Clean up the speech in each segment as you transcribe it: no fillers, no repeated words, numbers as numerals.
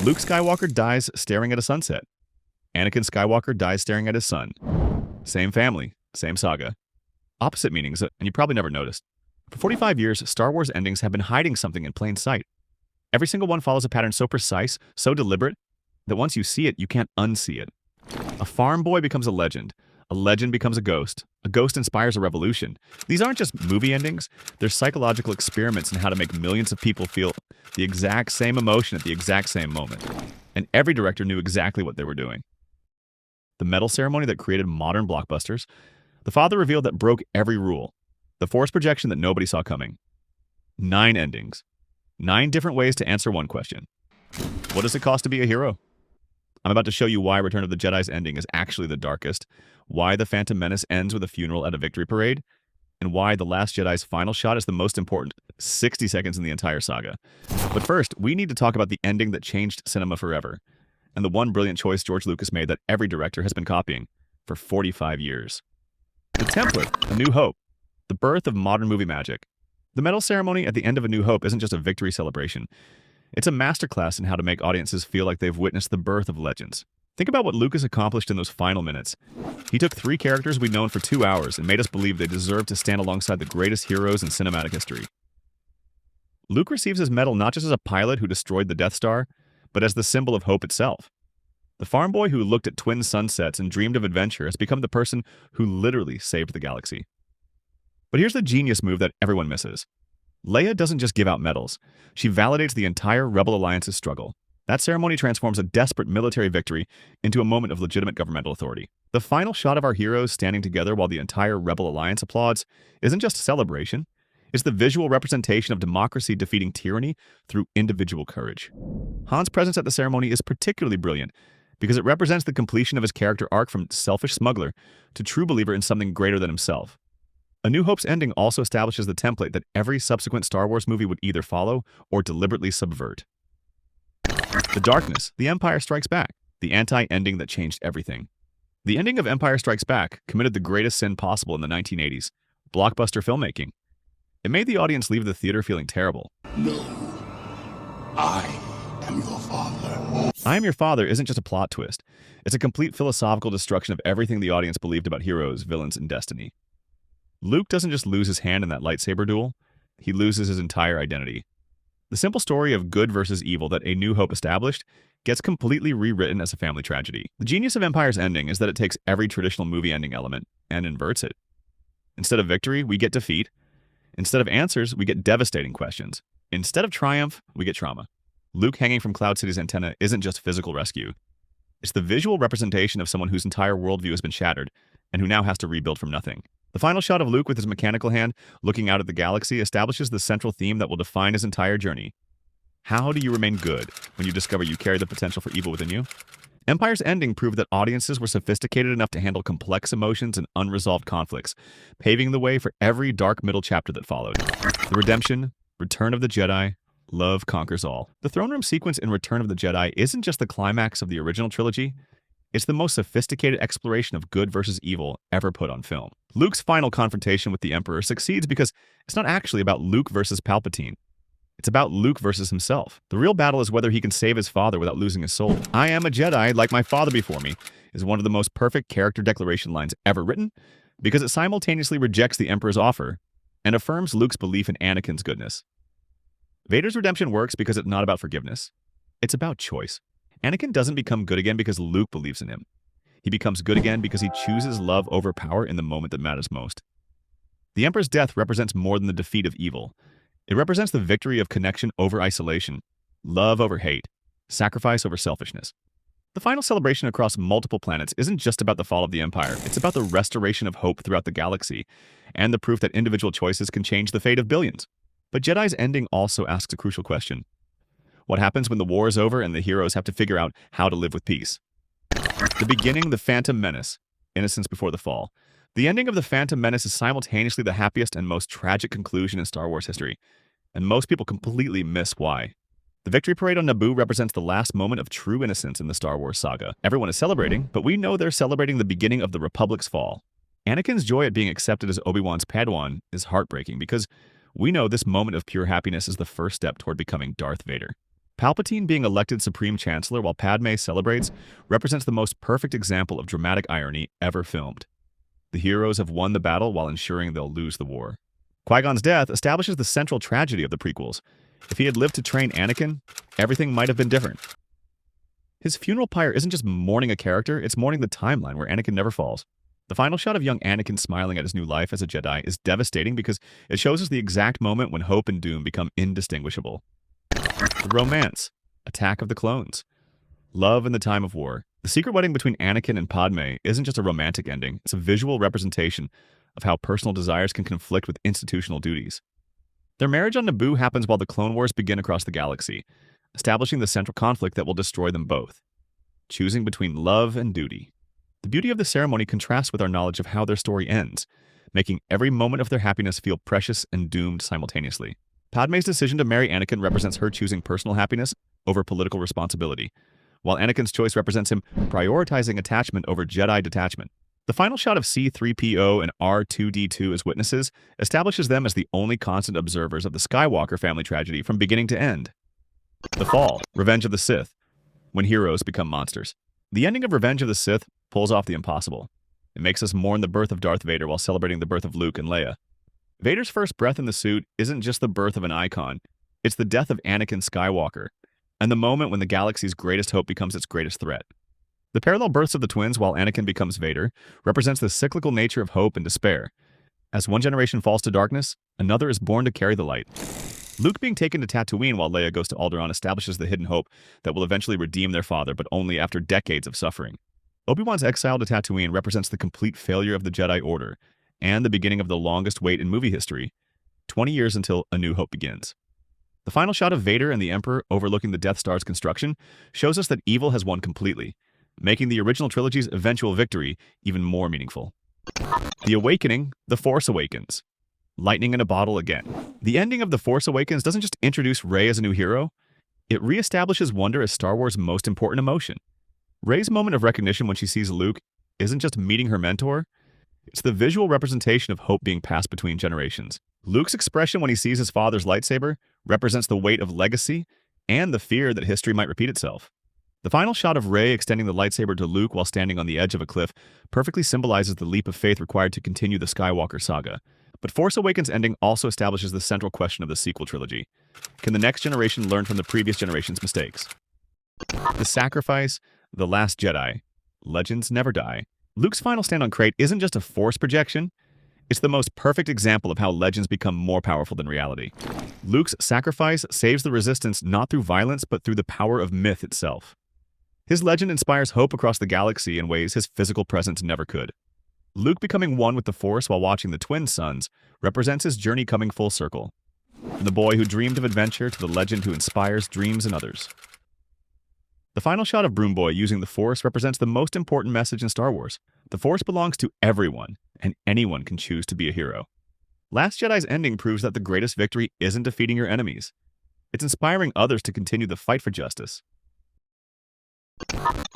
Luke Skywalker dies staring at a sunset. Anakin Skywalker dies staring at his son. Same family, same saga. Opposite meanings, and you probably never noticed. For 45 years, Star Wars endings have been hiding something in plain sight. Every single one follows a pattern so precise, so deliberate, that once you see it, you can't unsee it. A farm boy becomes a legend becomes a ghost inspires a revolution. These aren't just movie endings, they're psychological experiments in how to make millions of people feel the exact same emotion at the exact same moment. And every director knew exactly what they were doing. The medal ceremony that created modern blockbusters, the father reveal that broke every rule, the force projection that nobody saw coming. 9 endings. 9 different ways to answer one question. What does it cost to be a hero? I'm about to show you why Return of the Jedi's ending is actually the darkest, why the Phantom Menace ends with a funeral at a victory parade, and why The Last Jedi's final shot is the most important 60 seconds in the entire saga. But first, we need to talk about the ending that changed cinema forever, and the one brilliant choice George Lucas made that every director has been copying for 45 years. The template, A New Hope, the birth of modern movie magic. The medal ceremony at the end of A New Hope isn't just a victory celebration. It's a masterclass in how to make audiences feel like they've witnessed the birth of legends. Think about what Lucas accomplished in those final minutes. He took 3 characters we'd known for 2 hours and made us believe they deserved to stand alongside the greatest heroes in cinematic history. Luke receives his medal not just as a pilot who destroyed the Death Star, but as the symbol of hope itself. The farm boy who looked at twin sunsets and dreamed of adventure has become the person who literally saved the galaxy. But here's the genius move that everyone misses. Leia doesn't just give out medals. She validates the entire Rebel Alliance's struggle. That ceremony transforms a desperate military victory into a moment of legitimate governmental authority. The final shot of our heroes standing together while the entire Rebel Alliance applauds isn't just a celebration. It's the visual representation of democracy defeating tyranny through individual courage. Han's presence at the ceremony is particularly brilliant because it represents the completion of his character arc from selfish smuggler to true believer in something greater than himself. A New Hope's ending also establishes the template that every subsequent Star Wars movie would either follow or deliberately subvert. The darkness, The Empire Strikes Back, the anti-ending that changed everything. The ending of Empire Strikes Back committed the greatest sin possible in the 1980s, blockbuster filmmaking. It made the audience leave the theater feeling terrible. No, I am your father. I Am Your Father isn't just a plot twist. It's a complete philosophical destruction of everything the audience believed about heroes, villains, and destiny. Luke doesn't just lose his hand in that lightsaber duel, he loses his entire identity. The simple story of good versus evil that A New Hope established gets completely rewritten as a family tragedy. The genius of Empire's ending is that it takes every traditional movie ending element and inverts it. Instead of victory, we get defeat. Instead of answers, we get devastating questions. Instead of triumph, we get trauma. Luke hanging from Cloud City's antenna isn't just physical rescue. It's the visual representation of someone whose entire worldview has been shattered and who now has to rebuild from nothing. The final shot of Luke with his mechanical hand looking out at the galaxy establishes the central theme that will define his entire journey. How do you remain good when you discover you carry the potential for evil within you? Empire's ending proved that audiences were sophisticated enough to handle complex emotions and unresolved conflicts, paving the way for every dark middle chapter that followed. The redemption, Return of the Jedi, love conquers all. The throne room sequence in Return of the Jedi isn't just the climax of the original trilogy, it's the most sophisticated exploration of good versus evil ever put on film. Luke's final confrontation with the Emperor succeeds because it's not actually about Luke versus Palpatine. It's about Luke versus himself. The real battle is whether he can save his father without losing his soul. I am a Jedi like my father before me is one of the most perfect character declaration lines ever written because it simultaneously rejects the Emperor's offer and affirms Luke's belief in Anakin's goodness. Vader's redemption works because it's not about forgiveness. It's about choice. Anakin doesn't become good again because Luke believes in him. He becomes good again because he chooses love over power in the moment that matters most. The Emperor's death represents more than the defeat of evil. It represents the victory of connection over isolation, love over hate, sacrifice over selfishness. The final celebration across multiple planets isn't just about the fall of the Empire. It's about the restoration of hope throughout the galaxy and the proof that individual choices can change the fate of billions. But Jedi's ending also asks a crucial question. What happens when the war is over and the heroes have to figure out how to live with peace? The beginning, The Phantom Menace, Innocence Before the Fall. The ending of The Phantom Menace is simultaneously the happiest and most tragic conclusion in Star Wars history, and most people completely miss why. The victory parade on Naboo represents the last moment of true innocence in the Star Wars saga. Everyone is celebrating, but we know they're celebrating the beginning of the Republic's fall. Anakin's joy at being accepted as Obi-Wan's Padawan is heartbreaking because we know this moment of pure happiness is the first step toward becoming Darth Vader. Palpatine being elected Supreme Chancellor while Padme celebrates represents the most perfect example of dramatic irony ever filmed. The heroes have won the battle while ensuring they'll lose the war. Qui-Gon's death establishes the central tragedy of the prequels. If he had lived to train Anakin, everything might have been different. His funeral pyre isn't just mourning a character, it's mourning the timeline where Anakin never falls. The final shot of young Anakin smiling at his new life as a Jedi is devastating because it shows us the exact moment when hope and doom become indistinguishable. The romance, Attack of the Clones, love in the time of war. The secret wedding between Anakin and Padme isn't just a romantic ending, it's a visual representation of how personal desires can conflict with institutional duties. Their marriage on Naboo happens while the Clone Wars begin across the galaxy, establishing the central conflict that will destroy them both, choosing between love and duty. The beauty of the ceremony contrasts with our knowledge of how their story ends, making every moment of their happiness feel precious and doomed simultaneously. Padme's decision to marry Anakin represents her choosing personal happiness over political responsibility, while Anakin's choice represents him prioritizing attachment over Jedi detachment. The final shot of C-3PO and R2-D2 as witnesses establishes them as the only constant observers of the Skywalker family tragedy from beginning to end. The Fall, Revenge of the Sith, when heroes become monsters. The ending of Revenge of the Sith pulls off the impossible. It makes us mourn the birth of Darth Vader while celebrating the birth of Luke and Leia. Vader's first breath in the suit isn't just the birth of an icon, it's the death of Anakin Skywalker, and the moment when the galaxy's greatest hope becomes its greatest threat. The parallel births of the twins while Anakin becomes Vader represents the cyclical nature of hope and despair. As one generation falls to darkness, another is born to carry the light. Luke being taken to Tatooine while Leia goes to Alderaan establishes the hidden hope that will eventually redeem their father, but only after decades of suffering. Obi-Wan's exile to Tatooine represents the complete failure of the Jedi Order, and the beginning of the longest wait in movie history, 20 years until A New Hope begins. The final shot of Vader and the Emperor overlooking the Death Star's construction shows us that evil has won completely, making the original trilogy's eventual victory even more meaningful. The Awakening, The Force Awakens. Lightning in a bottle again. The ending of The Force Awakens doesn't just introduce Rey as a new hero, it reestablishes wonder as Star Wars' most important emotion. Rey's moment of recognition when she sees Luke isn't just meeting her mentor, it's the visual representation of hope being passed between generations. Luke's expression when he sees his father's lightsaber represents the weight of legacy and the fear that history might repeat itself. The final shot of Rey extending the lightsaber to Luke while standing on the edge of a cliff perfectly symbolizes the leap of faith required to continue the Skywalker saga. But Force Awakens' ending also establishes the central question of the sequel trilogy. Can the next generation learn from the previous generation's mistakes? The Sacrifice, The Last Jedi. Legends never die. Luke's final stand on Crate isn't just a Force projection, it's the most perfect example of how legends become more powerful than reality. Luke's sacrifice saves the Resistance not through violence but through the power of myth itself. His legend inspires hope across the galaxy in ways his physical presence never could. Luke becoming one with the Force while watching the twin sons represents his journey coming full circle. From the boy who dreamed of adventure to the legend who inspires dreams in others. The final shot of Broom Boy using the Force represents the most important message in Star Wars. The Force belongs to everyone, and anyone can choose to be a hero. Last Jedi's ending proves that the greatest victory isn't defeating your enemies. It's inspiring others to continue the fight for justice.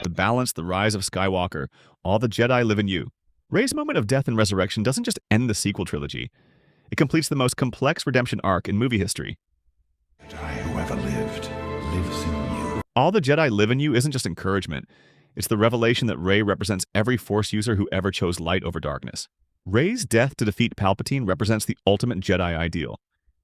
The Balance, The Rise of Skywalker. All the Jedi live in you. Rey's moment of death and resurrection doesn't just end the sequel trilogy. It completes the most complex redemption arc in movie history. Jedi who ever lived lives in you. All the Jedi live in you isn't just encouragement. It's the revelation that Rey represents every Force user who ever chose light over darkness. Rey's death to defeat Palpatine represents the ultimate Jedi ideal,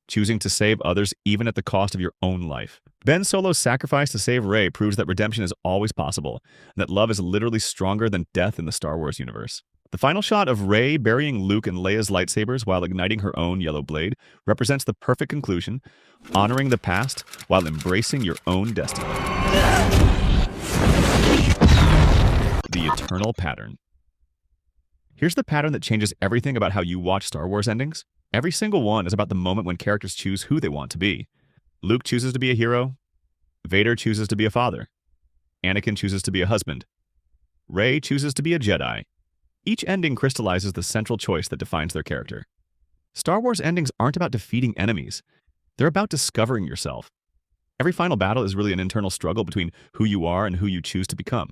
choosing to save others even at the cost of your own life. Ben Solo's sacrifice to save Rey proves that redemption is always possible, and that love is literally stronger than death in the Star Wars universe. The final shot of Rey burying Luke and Leia's lightsabers while igniting her own yellow blade represents the perfect conclusion, honoring the past while embracing your own destiny. The Eternal Pattern. Here's the pattern that changes everything about how you watch Star Wars endings. Every single one is about the moment when characters choose who they want to be. Luke chooses to be a hero. Vader chooses to be a father. Anakin chooses to be a husband. Rey chooses to be a Jedi. Each ending crystallizes the central choice that defines their character. Star Wars endings aren't about defeating enemies. They're about discovering yourself. Every final battle is really an internal struggle between who you are and who you choose to become.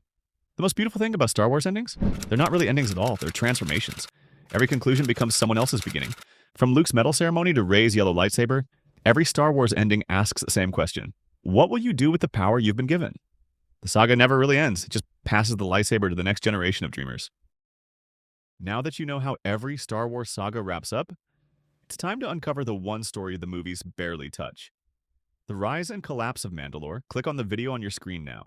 The most beautiful thing about Star Wars endings? They're not really endings at all, they're transformations. Every conclusion becomes someone else's beginning. From Luke's medal ceremony to Rey's yellow lightsaber, every Star Wars ending asks the same question. What will you do with the power you've been given? The saga never really ends, it just passes the lightsaber to the next generation of dreamers. Now that you know how every Star Wars saga wraps up, it's time to uncover the one story the movies barely touch. The Rise and Collapse of Mandalore. Click on the video on your screen now.